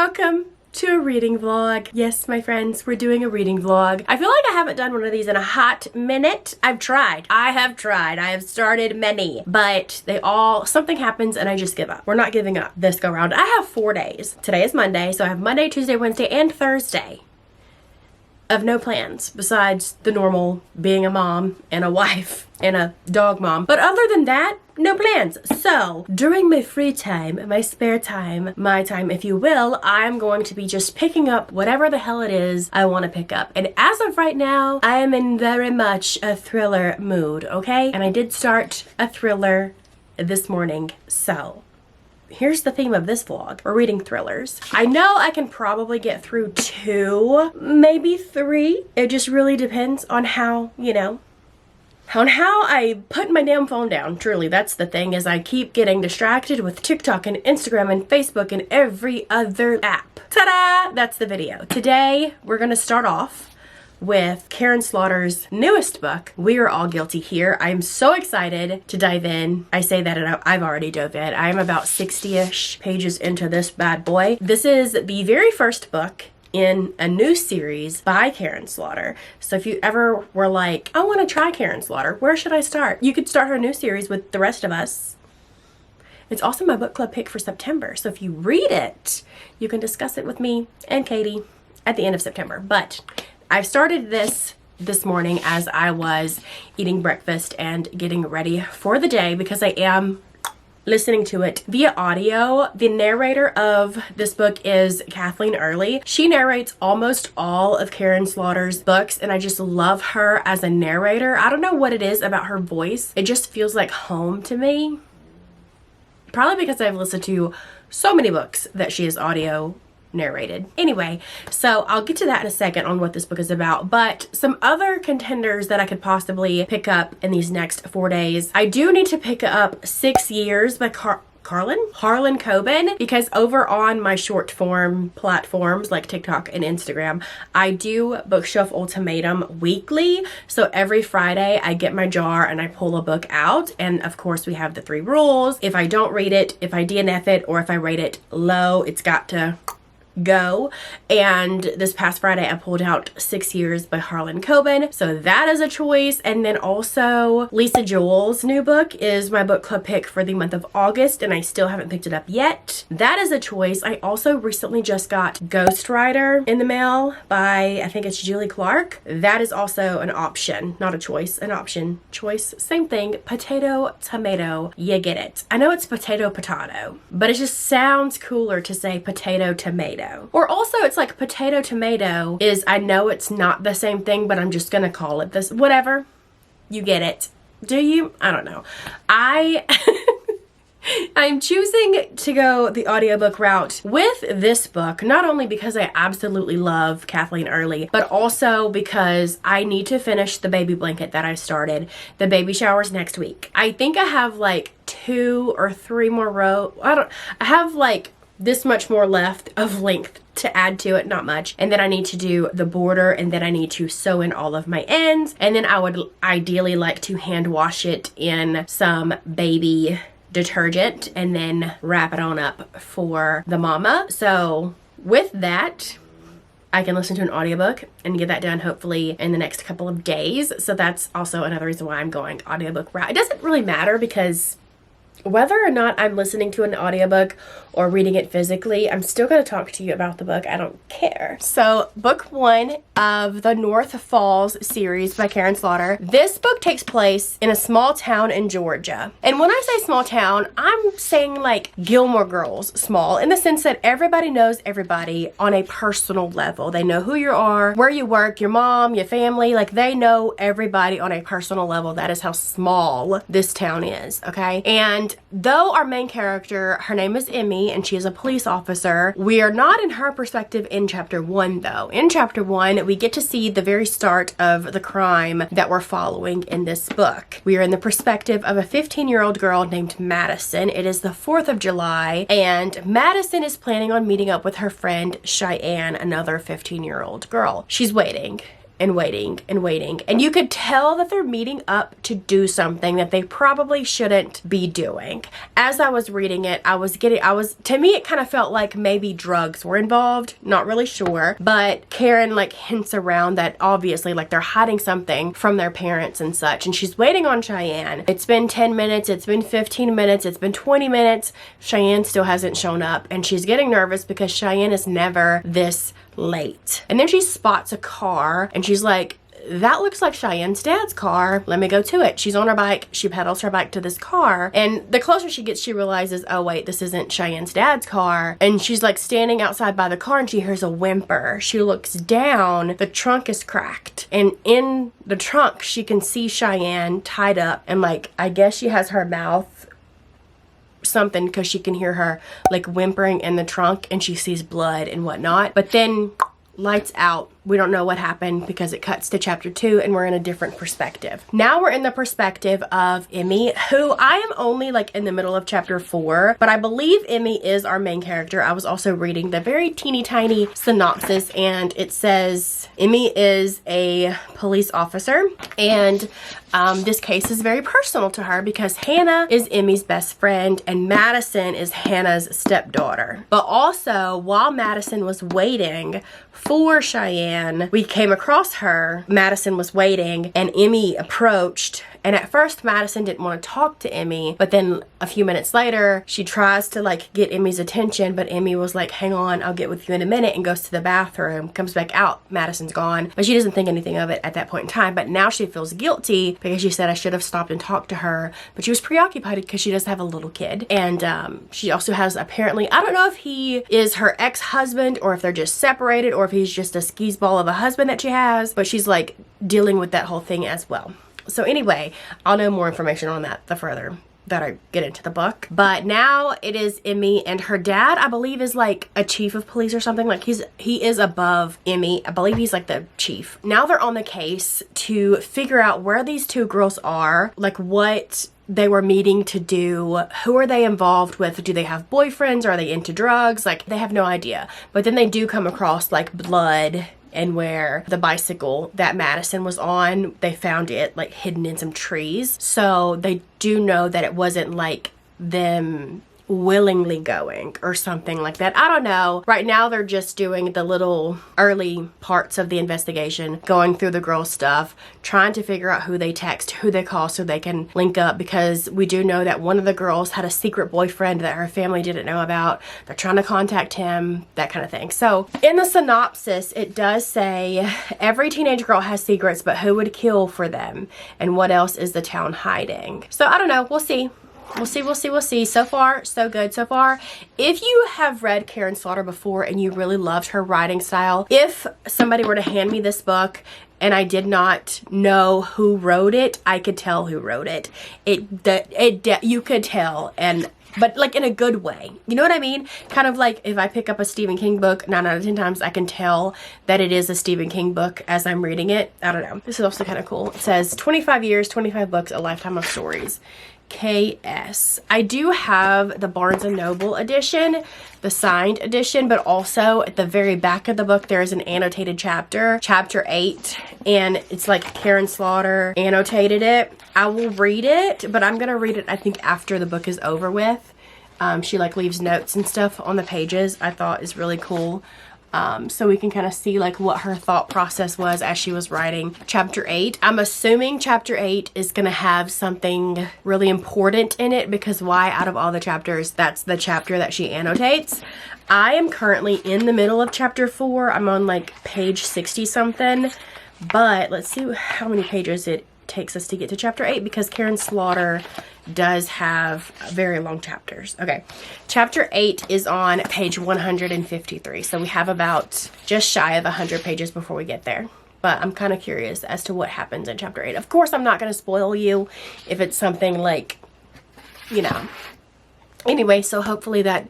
Welcome to a reading vlog. Yes, my friends, we're doing a reading vlog. I feel like I haven't done one of these in a hot minute. I have started many, but something happens and I just give up. We're not giving up this go round. I have 4 days. Today is Monday, so I have Monday, Tuesday, Wednesday, and Thursday of no plans besides the normal being a mom and a wife and a dog mom. But other than that, no plans. So during my free time, my spare time, my time, if you will, I'm going to be just picking up whatever the hell it is I want to pick up. And as of right now, I am in very much a thriller mood, okay? And I did start a thriller this morning, so here's the theme of this vlog. We're reading thrillers. I know I can probably get through 2, maybe 3. It just really depends on how, on how I put my damn phone down. Truly, that's the thing, is I keep getting distracted with TikTok and Instagram and Facebook and every other app. Ta-da! That's the video. Today, we're gonna start off with Karin Slaughter's newest book, We Are All Guilty Here. I'm so excited to dive in. I say that and I've already dove in. I'm about 60-ish pages into this bad boy. This is the very first book in a new series by Karin Slaughter. So if you ever were like, I want to try Karin Slaughter, where should I start? You could start her new series with the rest of us. It's also my book club pick for September. So if you read it, you can discuss it with me and Katie at the end of September. But I started this morning as I was eating breakfast and getting ready for the day because I am listening to it via audio. The narrator of this book is Kathleen Early. She narrates almost all of Karin Slaughter's books, and I just love her as a narrator. I don't know what it is about her voice. It just feels like home to me. Probably because I've listened to so many books that she has audio narrated. Anyway, so I'll get to that in a second on what this book is about, but some other contenders that I could possibly pick up in these next 4 days. I do need to pick up 6 Years by Harlan Coben, because over on my short form platforms like TikTok and Instagram, I do Bookshelf Ultimatum weekly. So every Friday I get my jar and I pull a book out, and of course we have the 3 rules. If I don't read it, if I DNF it, or if I rate it low, it's got to go. And this past Friday I pulled out 6 Years by Harlan Coben, so that is a choice. And then also Lisa Jewell's new book is my book club pick for the month of August, and I still haven't picked it up yet. That is a choice. I also recently just got Ghostwriter in the mail by, I think it's Julie Clark. That is also an option, not a choice, an option. Choice, same thing. Potato, tomato, you get it. I know it's potato, but it just sounds cooler to say potato, tomato. Or also it's like potato tomato is, I know it's not the same thing, but I'm just gonna call it this. Whatever. You get it. Do you? I don't know. I'm choosing to go the audiobook route with this book, not only because I absolutely love Kathleen Early, but also because I need to finish the baby blanket that I started. The baby shower's next week. I think I have like 2 or 3 more rows. I have like this much more left of length to add to it, not much. And then I need to do the border, and then I need to sew in all of my ends. And then I would ideally like to hand wash it in some baby detergent and then wrap it on up for the mama. So with that, I can listen to an audiobook and get that done hopefully in the next couple of days. So that's also another reason why I'm going audiobook route. It doesn't really matter, because whether or not I'm listening to an audiobook or reading it physically, I'm still going to talk to you about the book. I don't care. So book 1 of the North Falls series by Karin Slaughter. This book takes place in a small town in Georgia. And when I say small town, I'm saying like Gilmore Girls small, in the sense that everybody knows everybody on a personal level. They know who you are, where you work, your mom, your family, like they know everybody on a personal level. That is how small this town is, okay? And though our main character, her name is Emmy, and she is a police officer, we are not in her perspective in chapter 1 though. In chapter 1, we get to see the very start of the crime that we're following in this book. We are in the perspective of a 15-year-old girl named Madison. It is the 4th of July, and Madison is planning on meeting up with her friend Cheyenne, another 15-year-old girl. She's waiting. and waiting and waiting. And you could tell that they're meeting up to do something that they probably shouldn't be doing. As I was reading it, to me, it kind of felt like maybe drugs were involved. Not really sure. But Karin like hints around that obviously like they're hiding something from their parents and such. And she's waiting on Cheyenne. It's been 10 minutes. It's been 15 minutes. It's been 20 minutes. Cheyenne still hasn't shown up. And she's getting nervous because Cheyenne is never this late. And then she spots a car and she's like, that looks like Cheyenne's dad's car. Let me go to it. She's on her bike. She pedals her bike to this car. And the closer she gets, she realizes, oh wait, this isn't Cheyenne's dad's car. And she's like standing outside by the car and she hears a whimper. She looks down. The trunk is cracked. And in the trunk, she can see Cheyenne tied up. And like, I guess she has her mouth something because she can hear her like whimpering in the trunk and she sees blood and whatnot. But then lights out. We don't know what happened because it cuts to chapter 2 and we're in a different perspective. Now we're in the perspective of Emmy, who I am only like in the middle of chapter 4, but I believe Emmy is our main character. I was also reading the very teeny tiny synopsis and it says Emmy is a police officer and this case is very personal to her because Hannah is Emmy's best friend and Madison is Hannah's stepdaughter. But also, while Madison was waiting for Cheyenne, we came across her. Madison was waiting and Emmy approached, and at first Madison didn't want to talk to Emmy, but then a few minutes later she tries to like get Emmy's attention, but Emmy was like, hang on, I'll get with you in a minute, and goes to the bathroom, comes back out, Madison's gone, but she doesn't think anything of it at that point in time. But now she feels guilty because she said, I should have stopped and talked to her, but she was preoccupied because she does have a little kid. And she also has apparently, I don't know if he is her ex-husband or if they're just separated or if he's just a skeezball of a husband that she has, but she's like dealing with that whole thing as well. So anyway, I'll know more information on that the further that I get into the book. But now it is Emmy and her dad, I believe, is like a chief of police or something. Like he is above Emmy. I believe he's like the chief. Now they're on the case to figure out where these two girls are, like what they were meeting to do, who are they involved with, do they have boyfriends, are they into drugs, like they have no idea. But then they do come across like blood, and where the bicycle that Madison was on, they found it like hidden in some trees. So they do know that it wasn't like them willingly going or something like that. I don't know. Right now they're just doing the little early parts of the investigation, going through the girls' stuff, trying to figure out who they text, who they call so they can link up, because we do know that one of the girls had a secret boyfriend that her family didn't know about. They're trying to contact him, that kind of thing. So in the synopsis, it does say every teenage girl has secrets, but who would kill for them? And what else is the town hiding? So I don't know. We'll see. We'll see. So far, so good so far. If you have read Karin Slaughter before and you really loved her writing style, if somebody were to hand me this book and I did not know who wrote it, I could tell who wrote it. You could tell, but like in a good way. You know what I mean? Kind of like if I pick up a Stephen King book, 9 out of 10 times I can tell that it is a Stephen King book as I'm reading it. I don't know. This is also kind of cool. It says 25 years, 25 books, a lifetime of stories. KS. I do have the Barnes & Noble edition, the signed edition, but also at the very back of the book there is an annotated chapter, chapter 8, and it's like Karin Slaughter annotated it. I will read it, but I'm gonna read it I think after the book is over with. She like leaves notes and stuff on the pages. I thought is really cool. So we can kind of see like what her thought process was as she was writing chapter 8. I'm assuming chapter 8 is going to have something really important in it, because why, out of all the chapters, that's the chapter that she annotates. I am currently in the middle of chapter 4. I'm on like page 60 something, but let's see how many pages it takes us to get to chapter 8, because Karin Slaughter does have very long chapters. Okay, chapter 8 is on page 153, so we have about just shy of 100 pages before we get there. But I'm kind of curious as to what happens in chapter 8. Of course, I'm not going to spoil you if it's something like, you know. Anyway, so hopefully that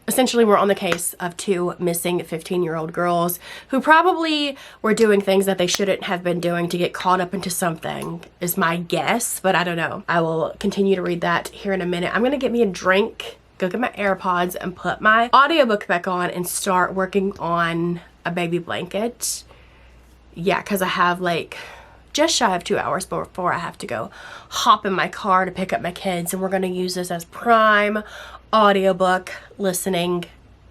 essentially, we're on the case of 2 missing 15-year-old girls who probably were doing things that they shouldn't have been doing to get caught up into something, is my guess, but I don't know. I will continue to read that here in a minute. I'm going to get me a drink, go get my AirPods, and put my audiobook back on and start working on a baby blanket. yeah, because I have like just shy of 2 hours before I have to go hop in my car to pick up my kids, and we're going to use this as prime audiobook listening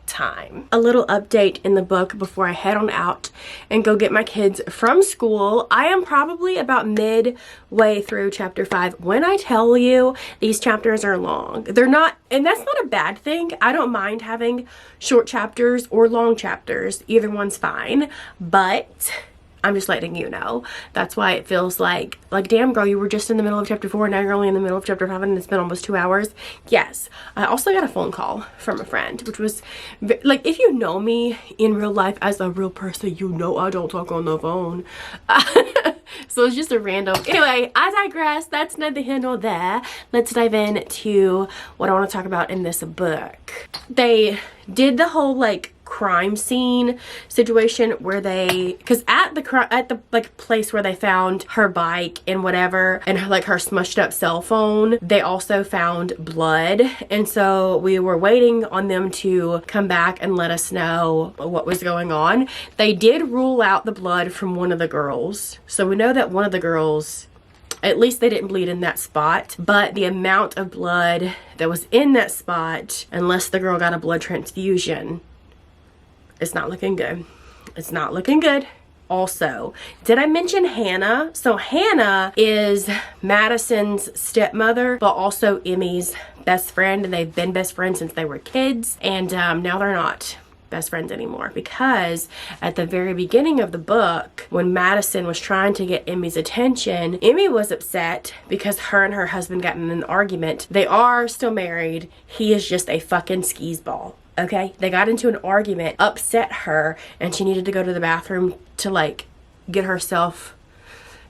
time. A little update in the book before I head on out and go get my kids from school. I am probably about midway through chapter 5. When I tell you these chapters are long, they're not, and that's not a bad thing. I don't mind having short chapters or long chapters. Either one's fine, but I'm just letting you know. That's why it feels like damn girl, you were just in the middle of chapter 4, now you're only in the middle of chapter 5 and it's been almost 2 hours. Yes. I also got a phone call from a friend, which was like, if you know me in real life as a real person, you know I don't talk on the phone. So it's just a random. Anyway, I digress. That's neither here nor there. Let's dive into what I want to talk about in this book. They did the whole like crime scene situation where they, because at the like place where they found her bike and whatever, and like her smushed up cell phone, they also found blood. And so we were waiting on them to come back and let us know what was going on. They did rule out the blood from one of the girls, so we know that one of the girls, at least they didn't bleed in that spot, but the amount of blood that was in that spot, unless the girl got a blood transfusion, it's not looking good. It's not looking good. Also, did I mention Hannah? So Hannah is Madison's stepmother, but also Emmy's best friend, and they've been best friends since they were kids, and now they're not best friends anymore, because at the very beginning of the book, when Madison was trying to get Emmy's attention, Emmy was upset because her and her husband got in an argument. They are still married. He is just a fucking skis ball. Okay, they got into an argument, upset her, and she needed to go to the bathroom to like get herself,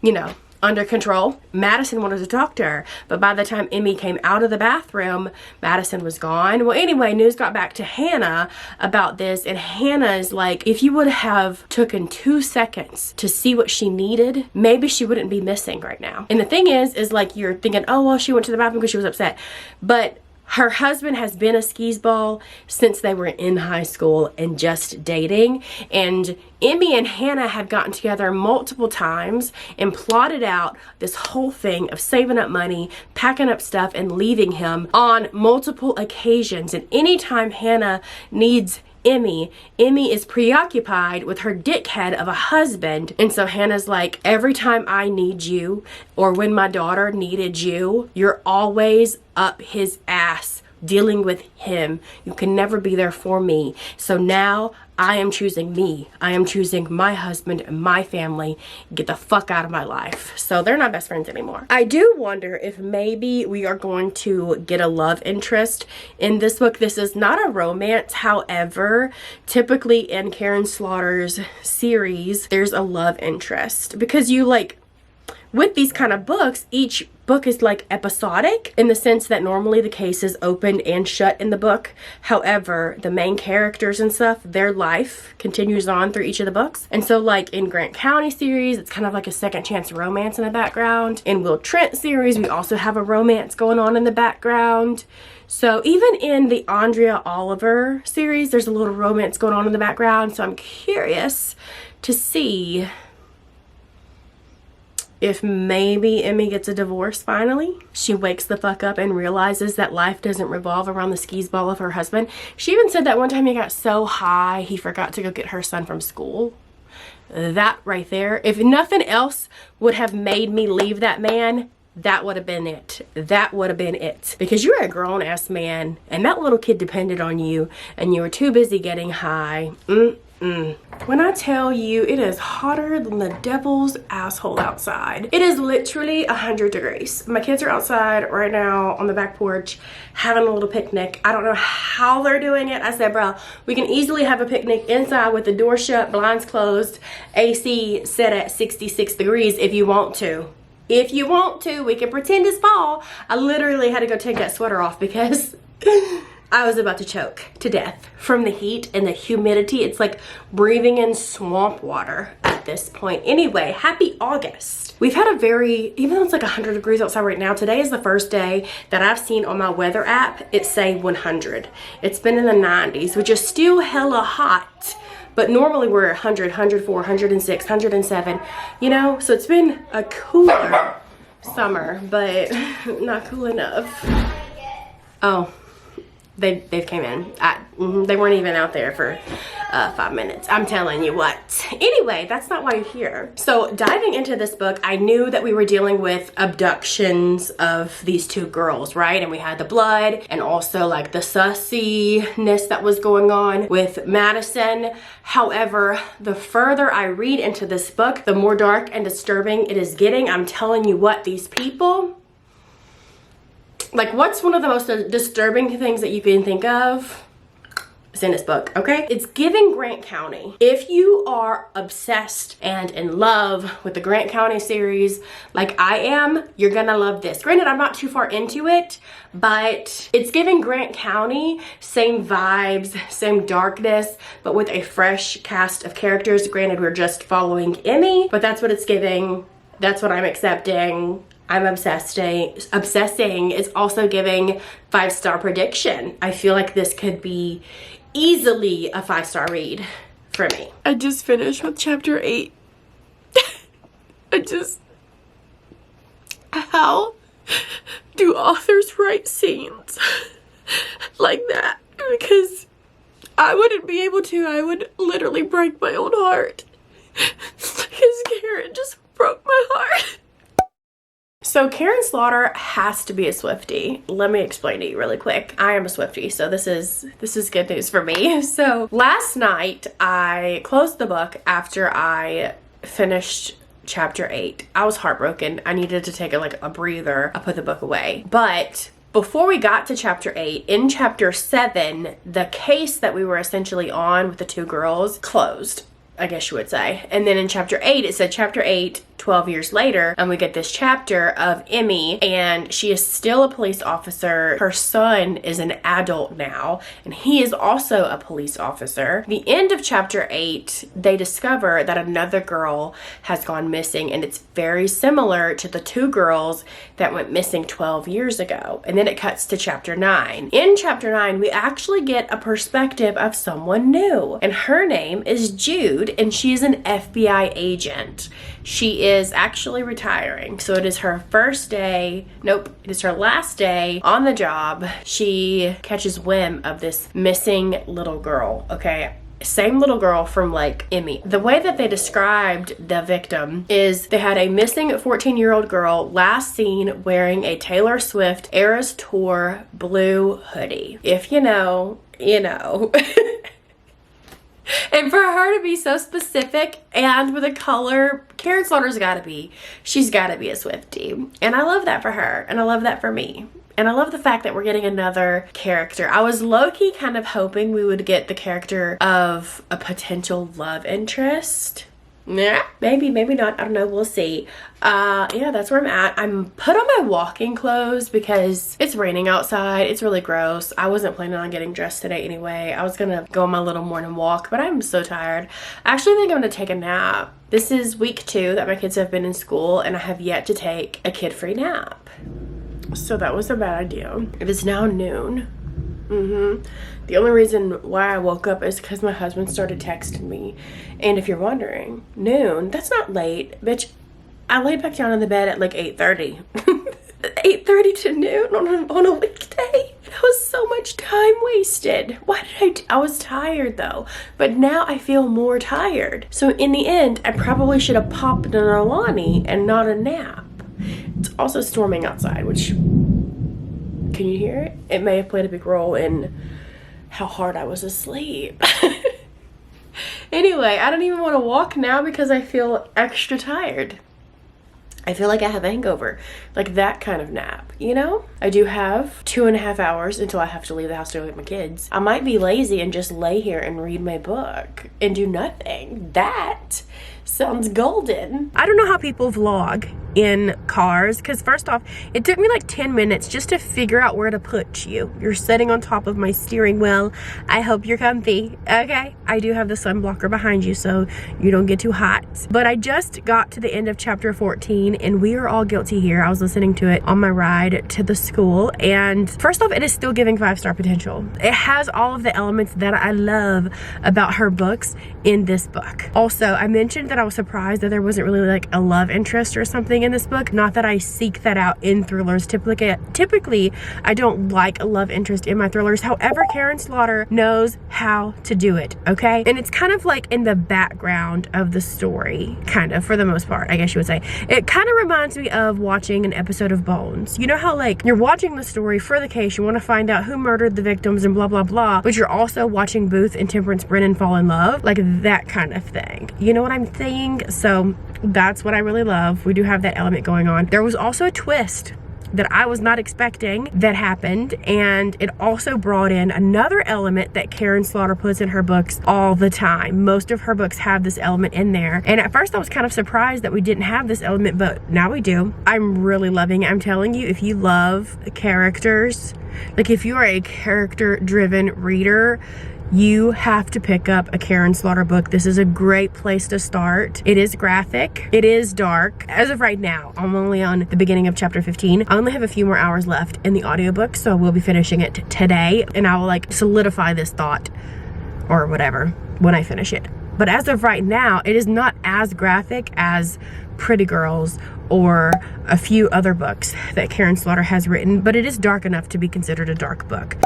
you know, under control. Madison wanted to talk to her, but by the time Emmy came out of the bathroom, Madison was gone. Well, anyway, news got back to Hannah about this, and Hannah is like, if you would have taken 2 seconds to see what she needed, maybe she wouldn't be missing right now. And the thing is like, you're thinking, oh, well, she went to the bathroom because she was upset, but her husband has been a skis ball since they were in high school and just dating. And Emmy and Hannah had gotten together multiple times and plotted out this whole thing of saving up money, packing up stuff, and leaving him on multiple occasions. And anytime Hannah needs Emmy is preoccupied with her dickhead of a husband. And so Hannah's like, every time I need you, or when my daughter needed you, you're always up his ass dealing with him. You can never be there for me. So now I am choosing me. I am choosing my husband and my family. Get the fuck out of my life. So they're not best friends anymore. I do wonder if maybe we are going to get a love interest in this book. This is not a romance. However, typically in Karin Slaughter's series, there's a love interest, because you like, with these kind of books, each book is like episodic in the sense that normally the case is opened and shut in the book. However, the main characters and stuff, their life continues on through each of the books. And so like in Grant County series, it's kind of like a second chance romance in the background. In Will Trent series, we also have a romance going on in the background. So even in the Andrea Oliver series, there's a little romance going on in the background. So I'm curious to see if maybe Emmy gets a divorce finally. She wakes the fuck up and realizes that life doesn't revolve around the skis ball of her husband. She even said that one time he got so high he forgot to go get her son from school. That right there, if nothing else would have made me leave that man, that would have been it. That would have been it. Because you're a grown-ass man and that little kid depended on you and you were too busy getting high. When I tell you it is hotter than the devil's asshole outside. It is literally 100 degrees. My kids are outside right now on the back porch having a little picnic. I don't know how they're doing it. I said, bro, we can easily have a picnic inside with the door shut, blinds closed, AC set at 66 degrees if you want to. If you want to, we can pretend it's fall. I literally had to go take that sweater off because I was about to choke to death from the heat and the humidity. It's like breathing in swamp water at this point. Anyway, happy August. We've had a very, even though it's like 100 degrees outside right now, today is the first day that I've seen on my weather app it say 100. It's been in the 90s, which is still hella hot, but normally we're 100, 104, 106, 107, you know? So it's been a cooler summer, but not cool enough. Oh, they've came in. They weren't even out there for 5 minutes. I'm telling you what. Anyway, that's not why you're here. So diving into this book, I knew that we were dealing with abductions of these two girls, right? And we had the blood and also like the sussiness that was going on with Madison. However, the further I read into this book, the more dark and disturbing it is getting. I'm telling you what, these people, like, what's one of the most disturbing things that you can think of? It's in this book, okay? It's giving Grant County. If you are obsessed and in love with the Grant County series, like I am, you're gonna love this. Granted, I'm not too far into it, but it's giving Grant County, same vibes, same darkness, but with a fresh cast of characters. Granted, we're just following Emmy, but that's what it's giving. That's what I'm accepting. I'm obsessing. It's also giving 5-star prediction. I feel like this could be easily a 5-star read for me. I just finished with chapter 8. How do authors write scenes like that? Because I wouldn't be able to. I would literally break my own heart. Because Karin just broke my heart. So Karin Slaughter has to be a Swiftie. Let me explain to you really quick. I am a Swiftie, so this is good news for me. So last night I closed the book after I finished chapter 8. I was heartbroken. I needed to take a breather. I put the book away. But before we got to chapter 8, in chapter 7, the case that we were essentially on with the two girls closed, I guess you would say. And then in chapter 8, it said chapter 8, 12 years later, and we get this chapter of Emmy, and she is still a police officer. Her son is an adult now, and he is also a police officer. The end of chapter 8, they discover that another girl has gone missing, and it's very similar to the two girls that went missing 12 years ago. And then it cuts to chapter 9. In chapter 9, we actually get a perspective of someone new, and her name is Jude, and she is an FBI agent. She is actually retiring, so it is her first day, nope, it is her last day on the job. She catches wind of this missing little girl, okay? Same little girl from like Emmy. The way that they described the victim is they had a missing 14-year-old girl last seen wearing a Taylor Swift Eras Tour blue hoodie. If you know, you know. And for her to be so specific and with a color, Karin Slaughter's she's gotta be a Swiftie. And I love that for her, and I love that for me. And I love the fact that we're getting another character. I was low-key kind of hoping we would get the character of a potential love interest. Yeah, maybe not. I don't know. We'll see. Yeah, that's where I'm at. I'm put on my walking clothes because it's raining outside. It's really gross. I wasn't planning on getting dressed today anyway. I was gonna go on my little morning walk, but I'm so tired. I actually think I'm gonna take a nap. This is week 2 that my kids have been in school, and I have yet to take a kid-free nap. So that was a bad idea. It is now noon. The only reason why I woke up is because my husband started texting me. And if you're wondering, noon, that's not late. Bitch, I laid back down in the bed at like 8:30. 8:30 to noon on a weekday. That was so much time wasted. Why did I was tired though. But now I feel more tired. So in the end, I probably should have popped an Alani and not a nap. It's also storming outside, which, can you hear it? It may have played a big role in how hard I was asleep. Anyway, I don't even want to walk now because I feel extra tired. I feel like I have a hangover, like that kind of nap, you know? I do have 2.5 hours until I have to leave the house to go get my kids. I might be lazy and just lay here and read my book and do nothing. That sounds golden. I don't know how people vlog in cars, because first off, it took me like 10 minutes just to figure out where to put you. You're sitting on top of my steering wheel. I hope you're comfy. Okay, I do have the sun blocker behind you so you don't get too hot. But I just got to the end of chapter 14 and we are all guilty here. I was listening to it on my ride to the school, and first off, it is still giving 5-star potential. It has all of the elements that I love about her books in this book. Also, I mentioned that I was surprised that there wasn't really like a love interest or something in this book. Not that I seek that out in thrillers. Typically, I don't like a love interest in my thrillers. However, Karin Slaughter knows how to do it, okay? And it's kind of like in the background of the story, kind of, for the most part, I guess you would say. It kind of reminds me of watching an episode of Bones. You know how like you're watching the story for the case, you want to find out who murdered the victims and blah, blah, blah, but you're also watching Booth and Temperance Brennan fall in love, like that kind of thing. You know what I'm saying? So that's what I really love. We do have that element going on. There was also a twist that I was not expecting that happened, and it also brought in another element that Karin Slaughter puts in her books all the time. Most of her books have this element in there, and at first I was kind of surprised that we didn't have this element, but now we do. I'm really loving it. I'm telling you, if you love characters, like if you are a character driven reader, you have to pick up a Karin Slaughter book. This is a great place to start. It is graphic. It is dark. As of right now, I'm only on the beginning of chapter 15. I only have a few more hours left in the audiobook, so I will be finishing it today, and I will like solidify this thought or whatever when I finish it. But as of right now, it is not as graphic as Pretty Girls or a few other books that Karin Slaughter has written, but it is dark enough to be considered a dark book.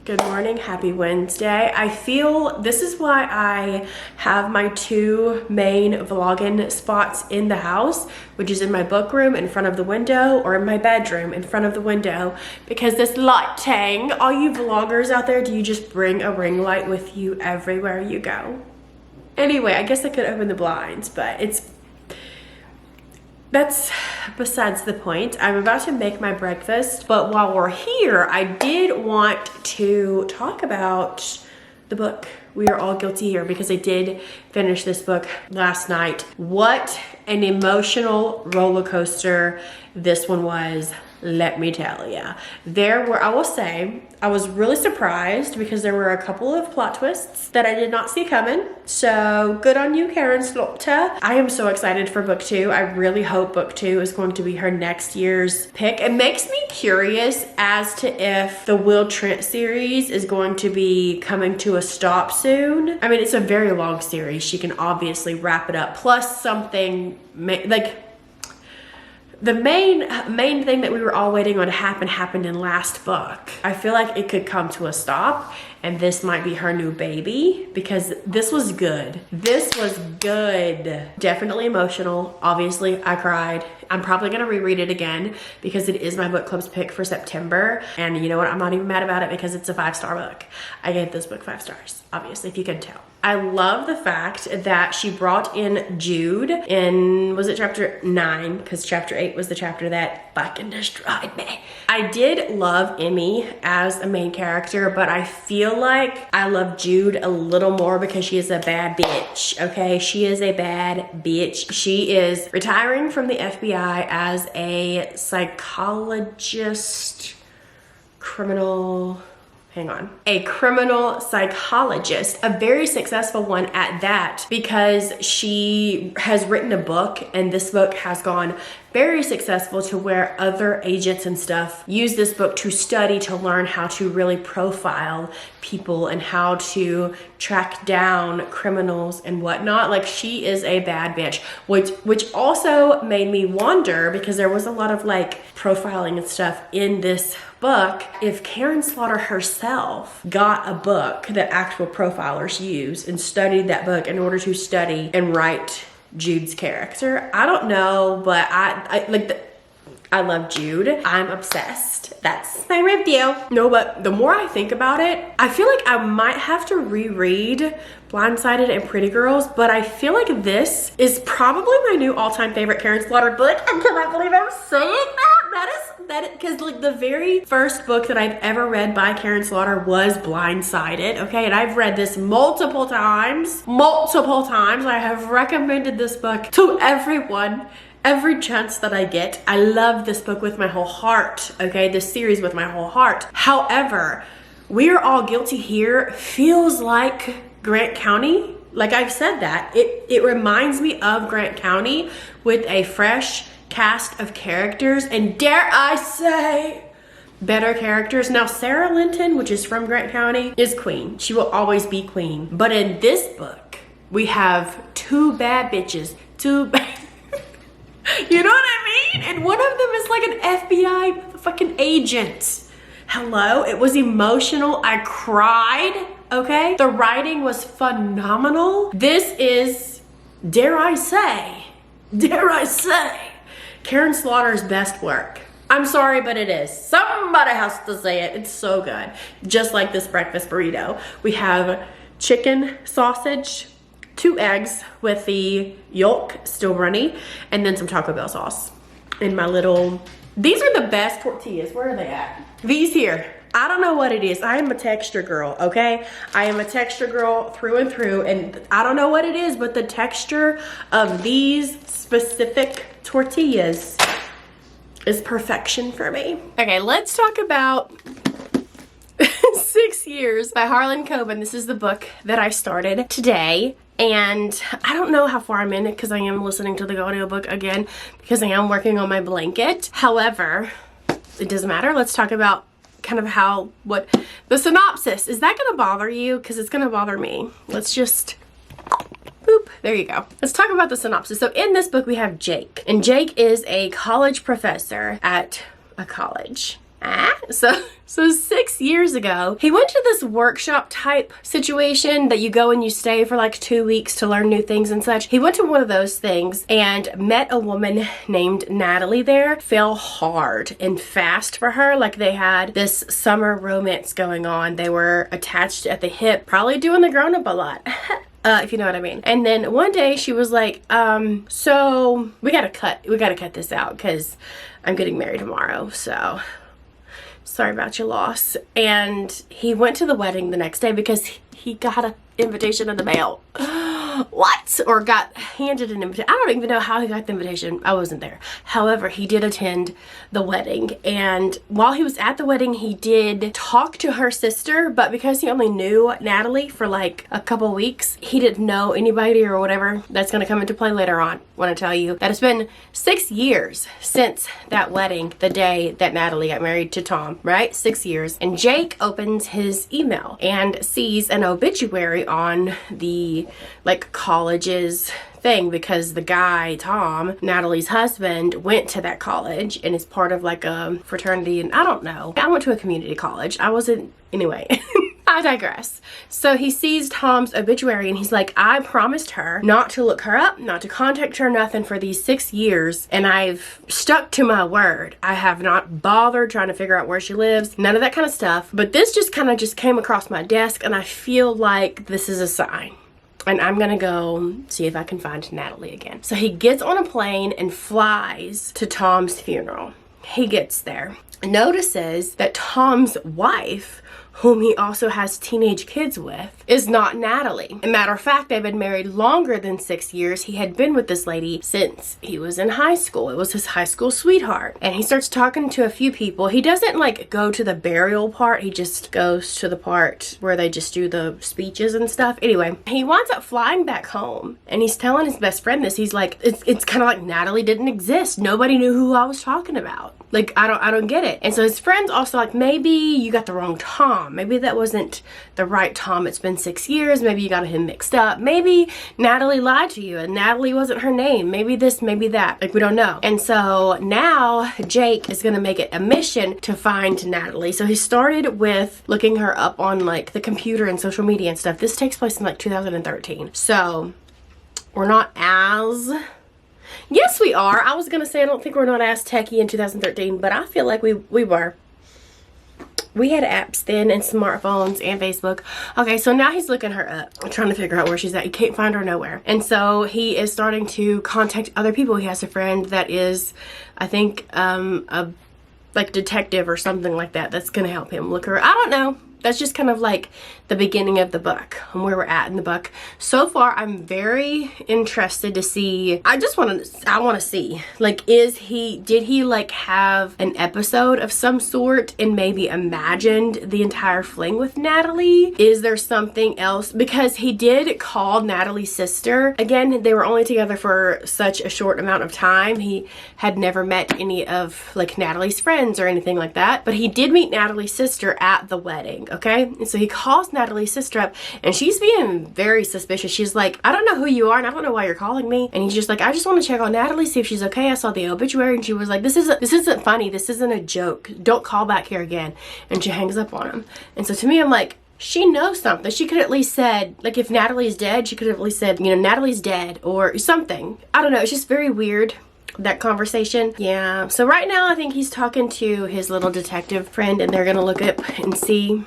Good morning, happy Wednesday. I feel this is why I have my two main vlogging spots in the house, which is in my book room in front of the window or in my bedroom in front of the window, because this lighting, all you vloggers out there, do you just bring a ring light with you everywhere you go? Anyway, I guess I could open the blinds, but that's besides the point. I'm about to make my breakfast, but while we're here, I did want to talk about the book We Are All Guilty Here, because I did finish this book last night. What an emotional roller coaster this one was, let me tell ya. I will say, I was really surprised because there were a couple of plot twists that I did not see coming. So good on you, Karin Slaughter. I am so excited for book 2. I really hope book 2 is going to be her next year's pick. It makes me curious as to if the Will Trent series is going to be coming to a stop soon. I mean, it's a very long series. She can obviously wrap it up. Plus something like the main thing that we were all waiting on to happen happened in last book. I feel like it could come to a stop, and this might be her new baby, because this was good. This was good. Definitely emotional. Obviously, I cried. I'm probably gonna reread it again because it is my book club's pick for September. And you know what? I'm not even mad about it because it's a 5-star book. I gave this book 5 stars, obviously, if you can tell. I love the fact that she brought in Jude in, was it chapter 9? Because chapter 8 was the chapter that fucking destroyed me. I did love Emmy as a main character, but I feel like I love Jude a little more because she is a bad bitch, okay? She is a bad bitch. She is retiring from the FBI as a psychologist, a criminal psychologist, a very successful one at that, because she has written a book, and this book has gone very successful to where other agents and stuff use this book to study, to learn how to really profile people and how to track down criminals and whatnot. Like, she is a bad bitch, which also made me wonder, because there was a lot of like profiling and stuff in this book, if Karin Slaughter herself got a book that actual profilers use and studied that book in order to study and write Jude's character. I don't know, but I love Jude. I'm obsessed. That's my review. No, but the more I think about it, I feel like I might have to reread Blindsided and Pretty Girls, but I feel like this is probably my new all-time favorite Karin Slaughter book. I cannot believe I'm saying that. Because like the very first book that I've ever read by Karin Slaughter was Blindsided, okay? And I've read this multiple times. I have recommended this book to everyone, every chance that I get. I love this book with my whole heart, okay? This series with my whole heart. However, We Are All Guilty Here feels like Grant County. Like I've said that. It reminds me of Grant County with a fresh cast of characters, and dare I say, better characters. Now, Sarah Linton, which is from Grant County, is queen. She will always be queen. But in this book, we have two bad bitches. Two bad... You know what I mean? And one of them is like an FBI fucking agent. Hello? It was emotional. I cried, okay? The writing was phenomenal. This is, dare I say, Karin Slaughter's best work. I'm sorry, but it is. Somebody has to say it. It's so good. Just like this breakfast burrito. We have chicken sausage, 2 eggs with the yolk still runny, and then some Taco Bell sauce. In my little, these are the best tortillas. Where are they at? These here. I don't know what it is. I am a texture girl, okay? I am a texture girl through and through, and I don't know what it is, but the texture of these specific tortillas is perfection for me. Okay, let's talk about 6 Years by Harlan Coben. This is the book that I started today, and I don't know how far I'm in it because I am listening to the audiobook again because I am working on my blanket. However, it doesn't matter. Let's talk about kind of what the synopsis. Is that gonna bother you? Because it's gonna bother me. Let's just boop. There you go. Let's talk about the synopsis. So in this book we have Jake, and Jake is a college professor at a college. So 6 years ago, he went to this workshop type situation that you go and you stay for like 2 weeks to learn new things and such. He went to one of those things and met a woman named Natalie there. Fell hard and fast for her. Like they had this summer romance going on. They were attached at the hip, probably doing the grown up a lot. If you know what I mean. And then one day she was like, so we gotta cut this out because I'm getting married tomorrow, so sorry about your loss. And he went to the wedding the next day because he got an invitation in the mail. What? Or got handed an invitation. I don't even know how he got the invitation. I wasn't there. However, he did attend the wedding. And while he was at the wedding, he did talk to her sister. But because he only knew Natalie for like a couple weeks, he didn't know anybody or whatever. That's going to come into play later on when I tell you that it's been 6 years since that wedding, the day that Natalie got married to Tom, right? 6 years. And Jake opens his email and sees an obituary on the college's thing because the guy, Tom, Natalie's husband, went to that college and is part of like a fraternity, and I don't know. I went to a community college. I wasn't, anyway. I digress. So he sees Tom's obituary and he's like, I promised her not to look her up, not to contact her, nothing for these 6 years, and I've stuck to my word. I have not bothered trying to figure out where she lives, none of that kind of stuff. But this just kind of just came across my desk and I feel like this is a sign. And I'm gonna go see if I can find Natalie again. So he gets on a plane and flies to Tom's funeral. He gets there, notices that Tom's wife, whom he also has teenage kids with, is not Natalie. As a matter of fact, they've been married longer than 6 years. He had been with this lady since he was in high school. It was his high school sweetheart. And he starts talking to a few people. He doesn't like go to the burial part. He just goes to the part where they just do the speeches and stuff. Anyway, he winds up flying back home and he's telling his best friend this. He's like, it's kind of like Natalie didn't exist. Nobody knew who I was talking about. Like, I don't get it. And so his friend's also like, maybe you got the wrong Tom. Maybe that wasn't the right Tom. It's been 6 years. Maybe you got him mixed up. Maybe Natalie lied to you and Natalie wasn't her name. Maybe this, maybe that. Like, we don't know. And so now Jake is going to make it a mission to find Natalie. So he started with looking her up on like the computer and social media and stuff. This takes place in like 2013. So we're not as... Yes, we are. I was going to say I don't think we're not as techie in 2013, but I feel like we were. We had apps then and smartphones and Facebook. Okay, so now he's looking her up, trying to figure out where she's at. He can't find her nowhere. And so he is starting to contact other people. He has a friend that is, I think, a like detective or something like that that's going to help him look her. I don't know. that's just kind of like the beginning of the book and where we're at in the book. So far, I'm very interested to see. I want to see, like, did he like have an episode of some sort and maybe imagined the entire fling with Natalie? Is there something else? Because he did call Natalie's sister. Again, they were only together for such a short amount of time. He had never met any of like Natalie's friends or anything like that, but he did meet Natalie's sister at the wedding. Okay, and so he calls Natalie's sister up and she's being very suspicious. She's like, I don't know who you are and I don't know why you're calling me. And he's just like, I just want to check on Natalie, see if she's okay. I saw the obituary. And she was like, this isn't funny. This isn't a joke. Don't call back here again. And she hangs up on him. And so to me, I'm like, she knows something. She could at least said, like, if Natalie's dead, she could have at least said, you know, Natalie's dead or something. I don't know. It's just very weird, that conversation. Yeah. So right now I think he's talking to his little detective friend and they're gonna look up and see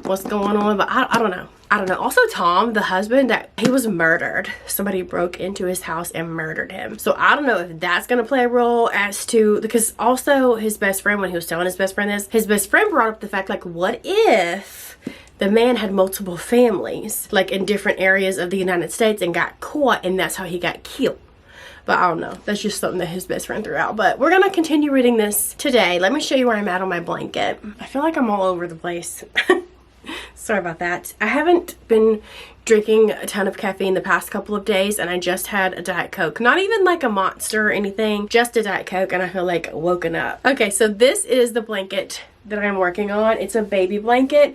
what's going on, but I don't know. I don't know. Also, Tom, the husband, that he was murdered. Somebody broke into his house and murdered him. So I don't know if that's going to play a role as to, because also his best friend, when he was telling his best friend this, his best friend brought up the fact, like, what if the man had multiple families, like in different areas of the United States and got caught and that's how he got killed? But I don't know. That's just something that his best friend threw out. But we're going to continue reading this today. Let me show you where I'm at on my blanket. I feel like I'm all over the place. Sorry about that. I haven't been drinking a ton of caffeine the past couple of days and I just had a Diet Coke. Not even like a Monster or anything, just a Diet Coke, and I feel like woken up. Okay, so this is the blanket that I'm working on. It's a baby blanket.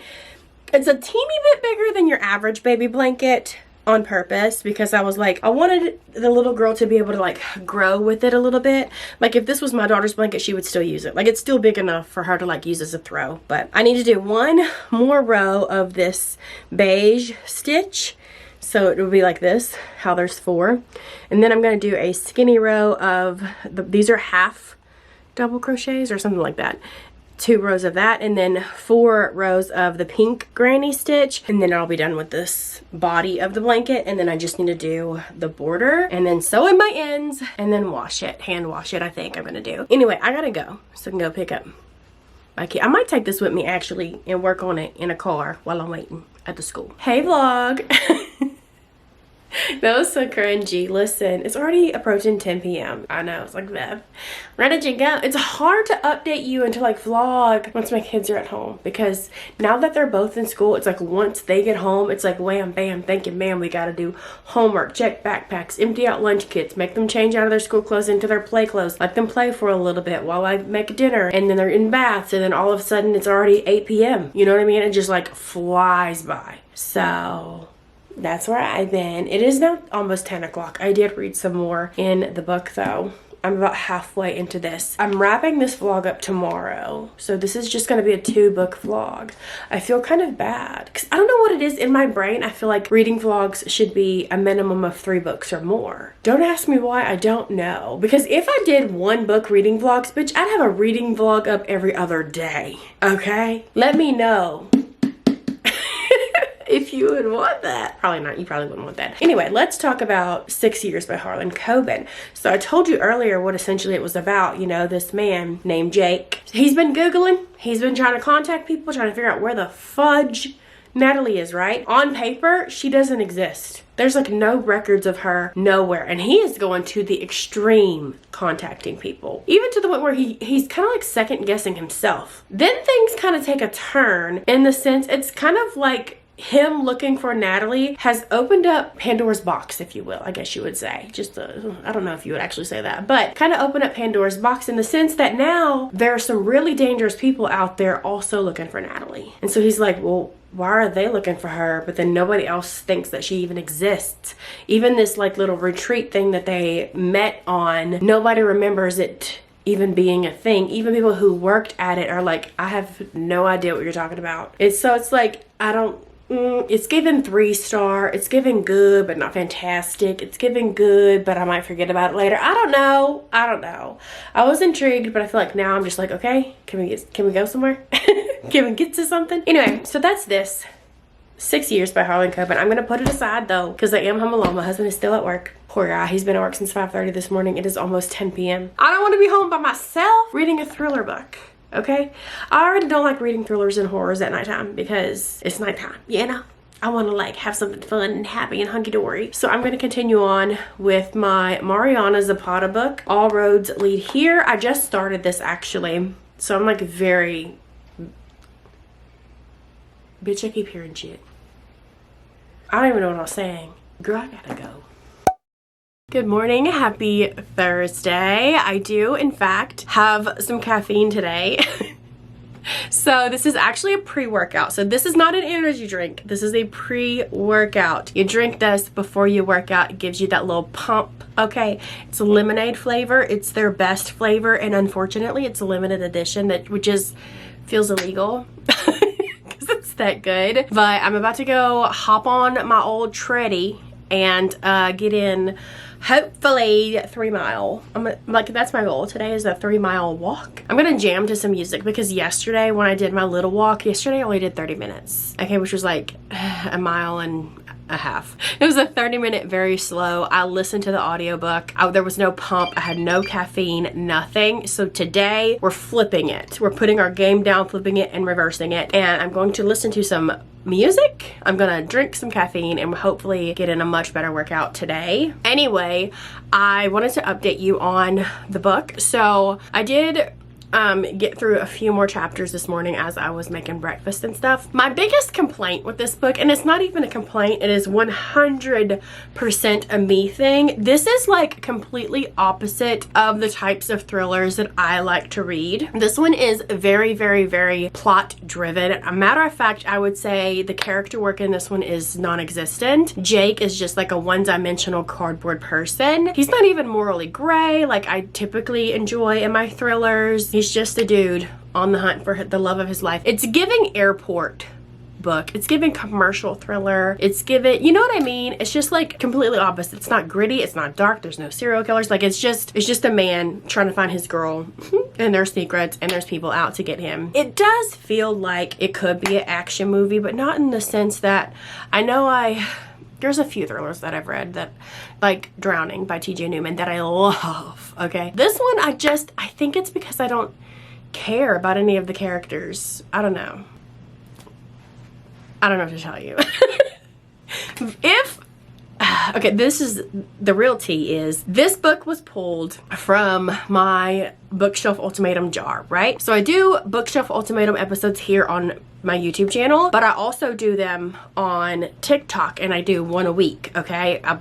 It's a teeny bit bigger than your average baby blanket on purpose because I was like, I wanted the little girl to be able to like grow with it a little bit. Like if this was my daughter's blanket, she would still use it. Like it's still big enough for her to like use as a throw. But I need to do one more row of this beige stitch. So it will be like this, how there's 4. And then I'm going to do a skinny row of, these are half double crochets or something like that. 2 rows of that, and then 4 rows of the pink granny stitch, and then I'll be done with this body of the blanket. And then I just need to do the border and then sew in my ends and then wash it, hand wash it. I think I'm gonna do. Anyway, I gotta go so I can go pick up my kid. I might take this with me actually and work on it in a car while I'm waiting at the school. Hey vlog. That was so cringy. Listen, it's already approaching 10 p.m. I know, it's like, Beth, where did you go? It's hard to update you and to like vlog once my kids are at home, because now that they're both in school, it's like once they get home, it's like wham, bam, thank you, ma'am, we gotta do homework, check backpacks, empty out lunch kits, make them change out of their school clothes into their play clothes, let them play for a little bit while I make dinner, and then they're in baths, and then all of a sudden it's already 8 p.m. You know what I mean? It just like flies by. So that's where I've been. It is now almost 10 o'clock. I did read some more in the book though. I'm about halfway into this. I'm wrapping this vlog up tomorrow. So this is just gonna be a 2-book vlog. I feel kind of bad because I don't know what it is in my brain. I feel like reading vlogs should be a minimum of 3 books or more. Don't ask me why, I don't know. Because if I did 1 book reading vlogs, bitch, I'd have a reading vlog up every other day, okay? Let me know if you would want that. Probably not. You probably wouldn't want that. Anyway, let's talk about 6 Years by Harlan Coben. So I told you earlier what essentially it was about. You know, this man named Jake. He's been Googling. He's been trying to contact people, trying to figure out where the fudge Natalie is, right? On paper, she doesn't exist. There's like no records of her nowhere. And he is going to the extreme contacting people. Even to the point where he's kind of like second guessing himself. Then things kind of take a turn in the sense it's kind of like him looking for Natalie has opened up Pandora's box, if you will, I guess you would say. Just, I don't know if you would actually say that, but kind of open up Pandora's box in the sense that now there are some really dangerous people out there also looking for Natalie. And so he's like, well, why are they looking for her? But then nobody else thinks that she even exists. Even this like little retreat thing that they met on, nobody remembers it even being a thing. Even people who worked at it are like, I have no idea what you're talking about. It's like, I don't, it's given 3-star. It's given good, but not fantastic. It's given good, but I might forget about it later. I don't know. I was intrigued, but I feel like now I'm just like, okay, can we go somewhere? Can we get to something? Anyway, so that's this. 6 Years by Harlan Coben. I'm gonna put it aside though, because I am home alone. My husband is still at work. Poor guy, he's been at work since 5:30 this morning. It is almost 10 p.m. I don't want to be home by myself reading a thriller book. okay? I already don't like reading thrillers and horrors at nighttime because it's nighttime, you know? I want to like have something fun and happy and hunky-dory. So I'm going to continue on with my Mariana Zapata book, All Roads Lead Here. I just started this actually, so I'm like very... Bitch, I keep hearing shit. I don't even know what I was saying. Girl, I gotta go. Good morning, happy Thursday. I do, in fact, have some caffeine today. So this is actually a pre-workout. So this is not an energy drink. This is a pre-workout. You drink this before you work out. It gives you that little pump. Okay, it's a lemonade flavor. It's their best flavor, and unfortunately, it's a limited edition which feels illegal because it's that good. But I'm about to go hop on my old treadie and get in. Hopefully 3 mile. Like that's my goal. Today is a 3 mile walk. I'm gonna jam to some music because yesterday when I did my little walk, I only did 30 minutes. Okay, which was like a mile and a half. It was a 30-minute very slow. I listened to the audiobook. There was no pump. I had no caffeine, nothing. So today we're flipping it. We're putting our game down, flipping it and reversing it. And I'm going to listen to some music. I'm gonna drink some caffeine and hopefully get in a much better workout today. Anyway, I wanted to update you on the book. So I did get through a few more chapters this morning as I was making breakfast and stuff. My biggest complaint with this book, and it's not even a complaint, it is 100% a me thing. This is like completely opposite of the types of thrillers that I like to read. This one is very, very, very plot driven. A matter of fact, I would say the character work in this one is non-existent. Jake is just like a one-dimensional cardboard person. He's not even morally gray like I typically enjoy in my thrillers. He's just a dude on the hunt for the love of his life. It's giving airport book. It's giving commercial thriller. It's giving, you know what I mean? It's just like completely opposite. It's not gritty. It's not dark. There's no serial killers. Like it's just a man trying to find his girl and there's secrets and there's people out to get him. It does feel like it could be an action movie, but not in the sense that there's a few thrillers that I've read that, like Drowning by T.J. Newman, that I love, okay? This one, I think it's because I don't care about any of the characters. I don't know what to tell you. Okay, this is, the real tea is, this book was pulled from my Bookshelf Ultimatum jar, right? So I do Bookshelf Ultimatum episodes here on my YouTube channel, but I also do them on TikTok, and I do one a week, okay? I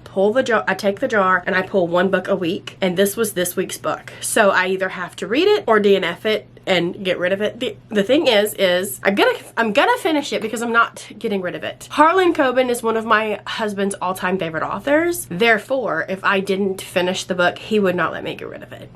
take the jar and I pull one book a week, and this was this week's book. So I either have to read it or DNF it and get rid of it. The thing is I'm gonna finish it because I'm not getting rid of it. Harlan Coben is one of my husband's all-time favorite authors. Therefore, if I didn't finish the book, he would not let me get rid of it.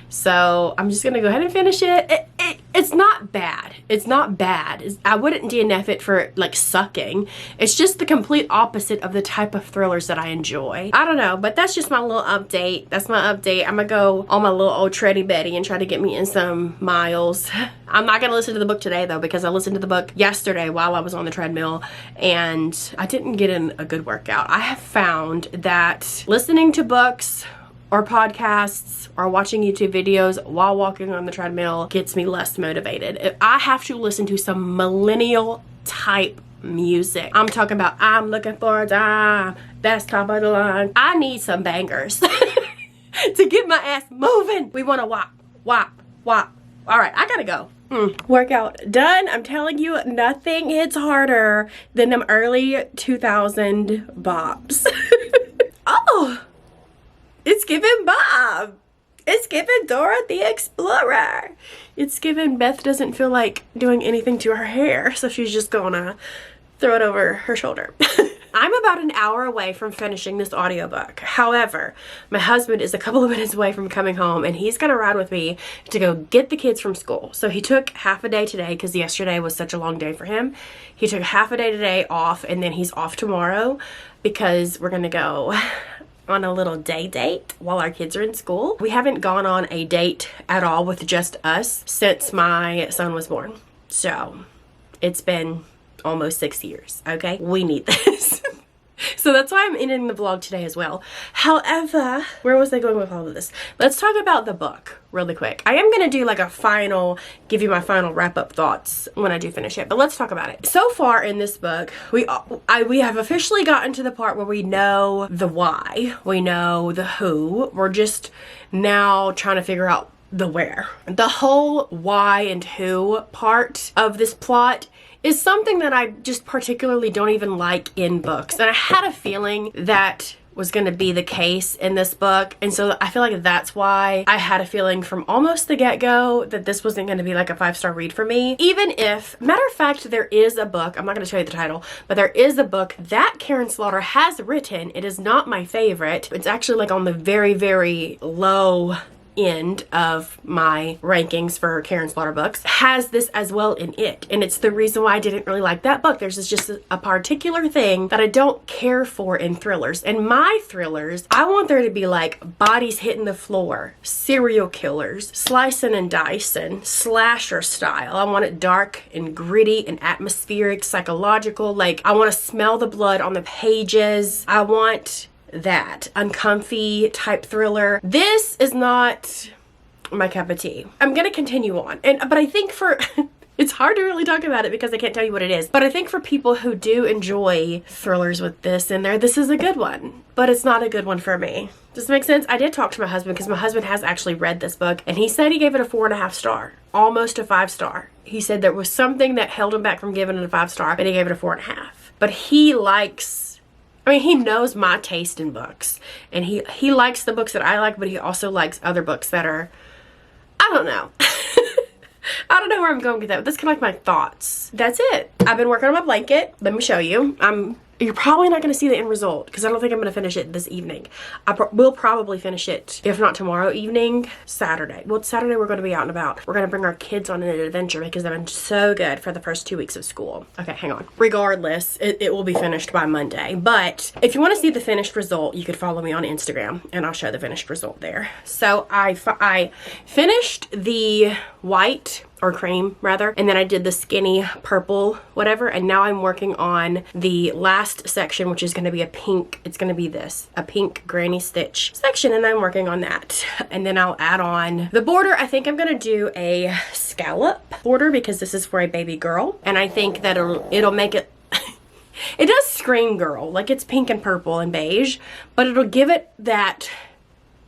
So I'm just gonna go ahead and finish it. It's not bad. It's not bad. I wouldn't DNF it for like sucking. It's just the complete opposite of the type of thrillers that I enjoy. I don't know, but that's just my little update. That's my update. I'm gonna go on my little old Treddy Betty and try to get me in some miles. I'm not gonna listen to the book today though, because I listened to the book yesterday while I was on the treadmill and I didn't get in a good workout. I have found that listening to books or podcasts or watching YouTube videos while walking on the treadmill gets me less motivated. I have to listen to some millennial type music. I'm talking about I'm looking for a dime, that's top of the line. I need some bangers to get my ass moving. We want to wop, wop, wop. All right, I gotta go. Workout done. I'm telling you, nothing hits harder than them early 2000 bops. Oh! It's giving Bob. It's giving Dora the Explorer. It's giving Beth doesn't feel like doing anything to her hair, so she's just gonna throw it over her shoulder. I'm about an hour away from finishing this audiobook. However, my husband is a couple of minutes away from coming home and he's gonna ride with me to go get the kids from school. So he took half a day today because yesterday was such a long day for him. He took half a day today off and then he's off tomorrow because we're gonna go on a little day date while our kids are in school. We haven't gone on a date at all with just us since my son was born. So it's been almost 6 years, okay? We need this. So that's why I'm ending the vlog today as well. However, where was I going with all of this? Let's talk about the book really quick. I am going to do like a final, give you my final wrap up thoughts when I do finish it, but let's talk about it. So far in this book, we have officially gotten to the part where we know the why, we know the who, we're just now trying to figure out the where. The whole why and who part of this plot is something that I just particularly don't even like in books. And I had a feeling that was going to be the case in this book, and so I feel like that's why I had a feeling from almost the get-go that this wasn't going to be like a 5-star read for me. Even if, matter of fact, there is a book, I'm not going to tell you the title, but there is a book that Karin Slaughter has written. It is not my favorite. It's actually like on the very, very low end of my rankings for Karin Slaughter books, has this as well in it, and it's the reason why I didn't really like that book. There's just a particular thing that I don't care for in thrillers. And my thrillers, I want there to be like bodies hitting the floor, serial killers, slicing and dicing, slasher style. I want it dark and gritty and atmospheric, psychological. Like, I want to smell the blood on the pages. I want that uncomfy type thriller. This is not my cup of tea. I'm gonna continue on, but I think for it's hard to really talk about it because I can't tell you what it is, but I think for people who do enjoy thrillers with this in there, this is a good one, but it's not a good one for me. Does that make sense? I did talk to my husband because my husband has actually read this book, and he said he gave it a 4.5 star, almost a 5-star. He said there was something that held him back from giving it a 5-star, but he gave it a 4.5. But he likes, I mean, he knows my taste in books, and he likes the books that I like, but he also likes other books that are, I don't know. I don't know where I'm going with that, but that's kind of like my thoughts. That's it. I've been working on my blanket. Let me show you. You're probably not going to see the end result because I don't think I'm going to finish it this evening. We'll probably finish it, if not tomorrow evening, Saturday. Well, Saturday we're going to be out and about. We're going to bring our kids on an adventure because they've been so good for the first 2 weeks of school. Okay, hang on. Regardless, it will be finished by Monday. But if you want to see the finished result, you could follow me on Instagram and I'll show the finished result there. So I finished the white, or cream rather, and then I did the skinny purple whatever, and now I'm working on the last section, which is going to be a pink. It's going to be a pink granny stitch section, and I'm working on that. And then I'll add on the border. I think I'm going to do a scallop border because this is for a baby girl, and I think that it'll make it it does scream girl, like it's pink and purple and beige, but it'll give it that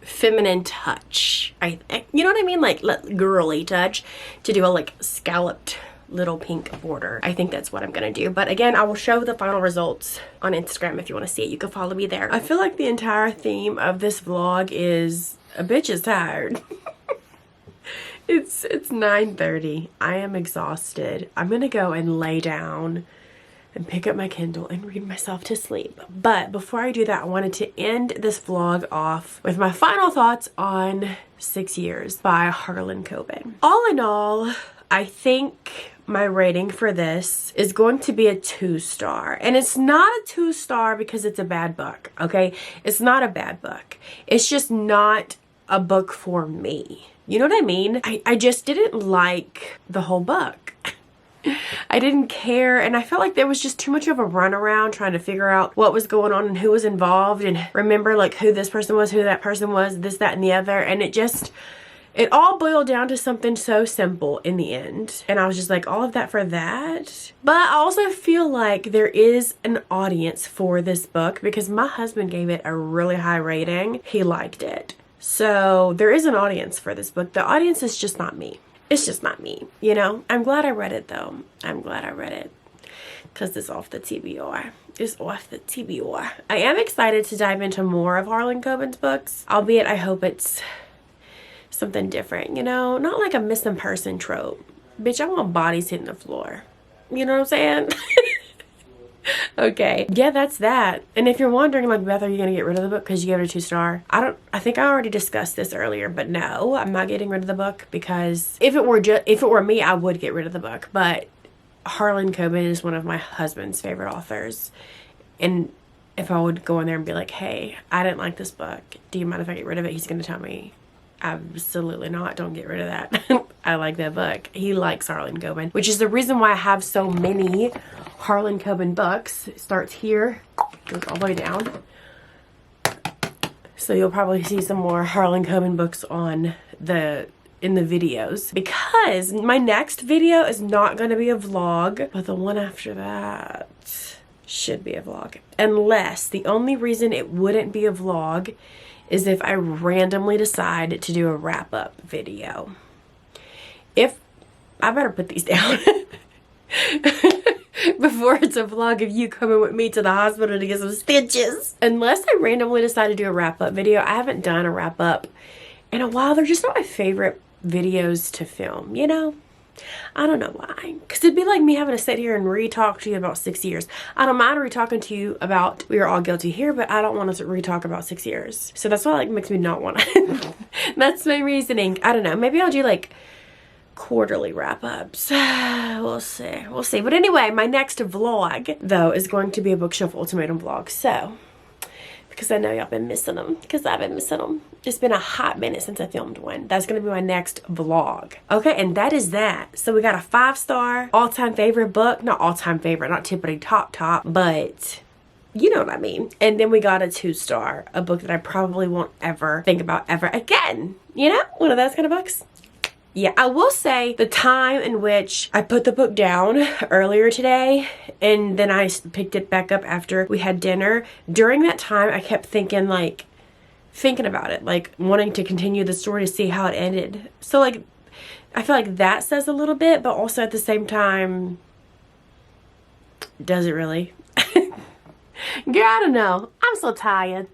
feminine touch. You know what I mean? Like girly touch, to do a like scalloped little pink border. I think that's what I'm gonna do. But again, I will show the final results on Instagram if you want to see it. You can follow me there. I feel like the entire theme of this vlog is a bitch is tired. It's 9:30. I am exhausted. I'm gonna go and lay down and pick up my Kindle and read myself to sleep. But before I do that, I wanted to end this vlog off with my final thoughts on 6 Years by Harlan Coben. All in all, I think my rating for this is going to be a 2-star. And it's not a 2-star because it's a bad book, okay? It's not a bad book. It's just not a book for me. You know what I mean? I just didn't like the whole book. I didn't care, and I felt like there was just too much of a runaround trying to figure out what was going on and who was involved, and remember like who this person was, who that person was, this, that, and the other, and it all boiled down to something so simple in the end. And I was just like, all of that for that? But I also feel like there is an audience for this book because my husband gave it a really high rating. He liked it. So there is an audience for this book. The audience is just not me. It's just not me, you know? I'm glad I read it though. I'm glad I read it because it's off the TBR. It's off the TBR. I am excited to dive into more of Harlan Coben's books, albeit I hope it's something different, you know? Not like a missing person trope. Bitch, I want bodies hitting the floor. You know what I'm saying? Okay, yeah, that's that. And if you're wondering, like, Beth, are you gonna get rid of the book because you gave it a 2-star? I think I already discussed this earlier, but no, I'm not getting rid of the book because if it were me, I would get rid of the book. But Harlan Coben is one of my husband's favorite authors, and if I would go in there and be like, hey, I didn't like this book, do you mind if I get rid of it? He's gonna tell me, absolutely not, don't get rid of that. I like that book. He likes Harlan Coben, which is the reason why I have so many Harlan Coben books. It starts here, goes all the way down. So you'll probably see some more Harlan Coben books in the videos, because my next video is not going to be a vlog, but the one after that should be a vlog. Unless, the only reason it wouldn't be a vlog is if I randomly decide to do a wrap-up video. If I better put these down before it's a vlog of you coming with me to the hospital to get some stitches. Unless I randomly decide to do a wrap-up video. I haven't done a wrap-up in a while. They're just not my favorite videos to film, you know? I don't know why. Because it'd be like me having to sit here and re-talk to you about 6 years. I don't mind re-talking to you about We Are All Guilty Here, but I don't want to re-talk about 6 years. So that's what like makes me not want to. That's my reasoning. I don't know. Maybe I'll do like quarterly wrap-ups. We'll see. We'll see. But anyway, my next vlog, though, is going to be a Bookshelf Ultimatum vlog. So, because I know y'all been missing them. Because I've been missing them. It's been a hot minute since I filmed one. That's going to be my next vlog. Okay, and that is that. So we got a 5-star all-time favorite book. Not all-time favorite, not tippity top, but you know what I mean. And then we got a 2-star, a book that I probably won't ever think about ever again. You know, one of those kind of books. Yeah, I will say the time in which I put the book down earlier today and then I picked it back up after we had dinner. During that time, I kept thinking about it, like wanting to continue the story to see how it ended. So like, I feel like that says a little bit, but also at the same time, does it really? Girl, I don't know. I'm so tired.